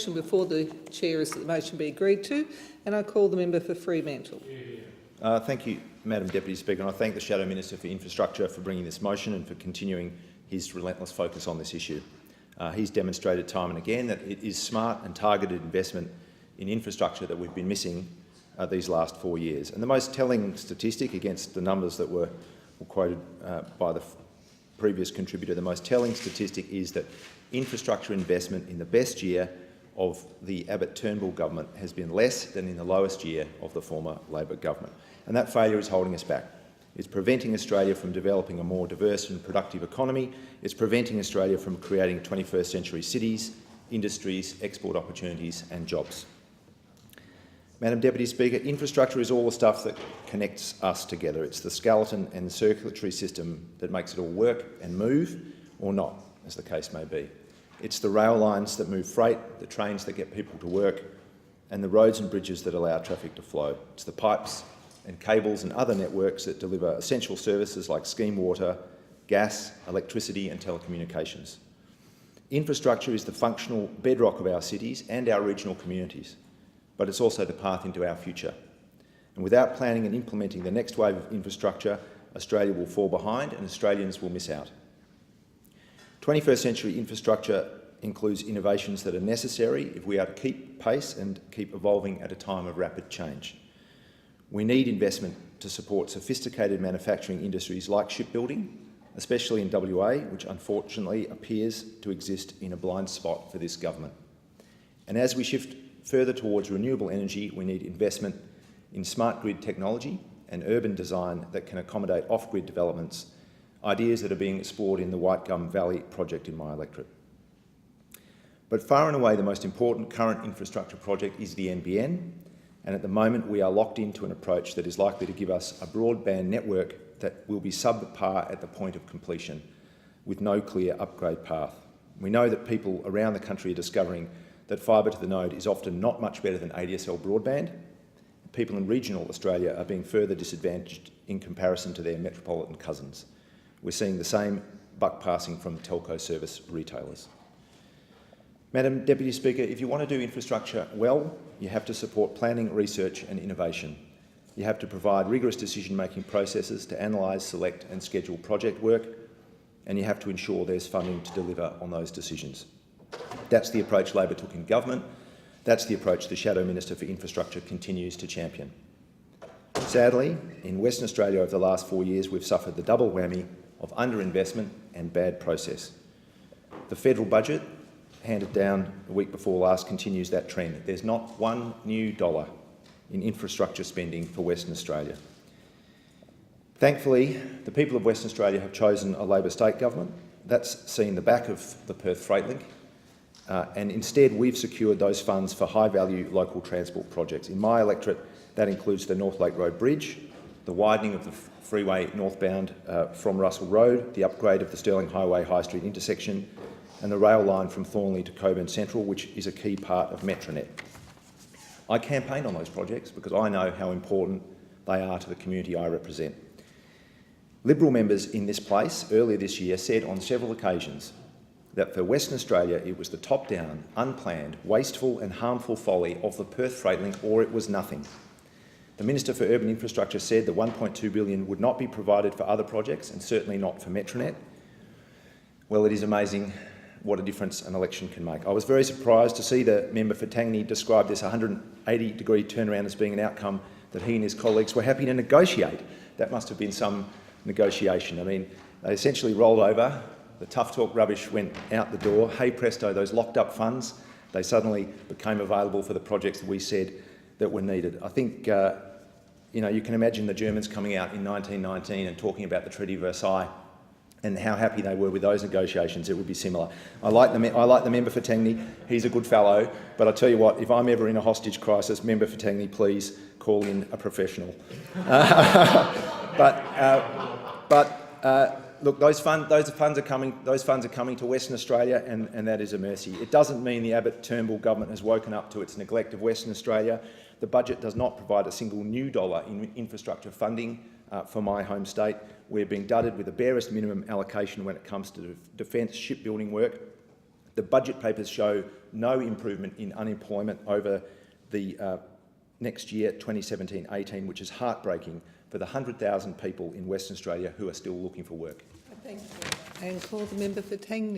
question before the chair is that the motion be agreed to, and I call the member for Fremantle. Thank you, Madam Deputy Speaker, and I thank the Shadow Minister for Infrastructure for bringing this motion and for continuing his relentless focus on this issue. He's demonstrated time and again that it is smart and targeted investment in infrastructure that we've been missing these last 4 years. And the most telling statistic, against the numbers that were quoted by the previous contributor, the most telling statistic is that infrastructure investment in the best year of the Abbott-Turnbull government has been less than in the lowest year of the former Labor government. And that failure is holding us back. It's preventing Australia from developing a more diverse and productive economy. It's preventing Australia from creating 21st century cities, industries, export opportunities and jobs. Madam Deputy Speaker, infrastructure is all the stuff that connects us together. It's the skeleton and circulatory system that makes it all work and move, or not, as the case may be. It's the rail lines that move freight, the trains that get people to work, and the roads and bridges that allow traffic to flow. It's the pipes and cables and other networks that deliver essential services like scheme water, gas, electricity and telecommunications. Infrastructure is the functional bedrock of our cities and our regional communities, but it's also the path into our future. And without planning and implementing the next wave of infrastructure, Australia will fall behind and Australians will miss out. 21st century infrastructure includes innovations that are necessary if we are to keep pace and keep evolving at a time of rapid change. We need investment to support sophisticated manufacturing industries like shipbuilding, especially in WA, which unfortunately appears to exist in a blind spot for this government. And as we shift further towards renewable energy, we need investment in smart grid technology and urban design that can accommodate off-grid developments, ideas that are being explored in the White Gum Valley project in my electorate. But far and away the most important current infrastructure project is the NBN, and at the moment we are locked into an approach that is likely to give us a broadband network that will be subpar at the point of completion, with no clear upgrade path. We know that people around the country are discovering that fibre to the node is often not much better than ADSL broadband. People in regional Australia are being further disadvantaged in comparison to their metropolitan cousins. We're seeing the same buck passing from telco service retailers. Madam Deputy Speaker, if you want to do infrastructure well, you have to support planning, research and innovation. You have to provide rigorous decision-making processes to analyse, select and schedule project work, and you have to ensure there's funding to deliver on those decisions. That's the approach Labor took in government. That's the approach the Shadow Minister for Infrastructure continues to champion. Sadly, in Western Australia over the last 4 years, we've suffered the double whammy of underinvestment and bad process. The federal budget, handed down the week before last, continues that trend. There's not one new dollar in infrastructure spending for Western Australia. Thankfully, the people of Western Australia have chosen a Labor state government. That's seen the back of the Perth Freight Link, and instead we've secured those funds for high-value local transport projects. In my electorate, that includes the North Lake Road Bridge, the widening of the freeway northbound from Russell Road, the upgrade of the Stirling Highway High Street intersection, and the rail line from Thornley to Cockburn Central, which is a key part of Metronet. I campaigned on those projects because I know how important they are to the community I represent. Liberal members in this place earlier this year said on several occasions that for Western Australia it was the top-down, unplanned, wasteful and harmful folly of the Perth Freight Link, or it was nothing. The Minister for Urban Infrastructure said the $1.2 billion would not be provided for other projects and certainly not for Metronet. Well, it is amazing what a difference an election can make. I was very surprised to see the member for Tangney describe this 180-degree turnaround as being an outcome that he and his colleagues were happy to negotiate. That must have been some negotiation. I mean, they essentially rolled over, the tough talk rubbish went out the door, hey presto, those locked up funds, they suddenly became available for the projects that we said that were needed. I think, you can imagine the Germans coming out in 1919 and talking about the Treaty of Versailles and how happy they were with those negotiations. It would be similar. I like the member for Tangney. He's a good fellow. But I tell you what, if I'm ever in a hostage crisis, member for Tangney, please call in a professional. Look, those funds are coming to Western Australia, and that is a mercy. It doesn't mean the Abbott-Turnbull government has woken up to its neglect of Western Australia. The budget does not provide a single new dollar in infrastructure funding for my home state. We're being dudded with the barest minimum allocation when it comes to defence shipbuilding work. The budget papers show no improvement in unemployment over the next year, 2017-18, which is heartbreaking for the 100,000 people in Western Australia who are still looking for work. Thank you. And call the member for Tangney.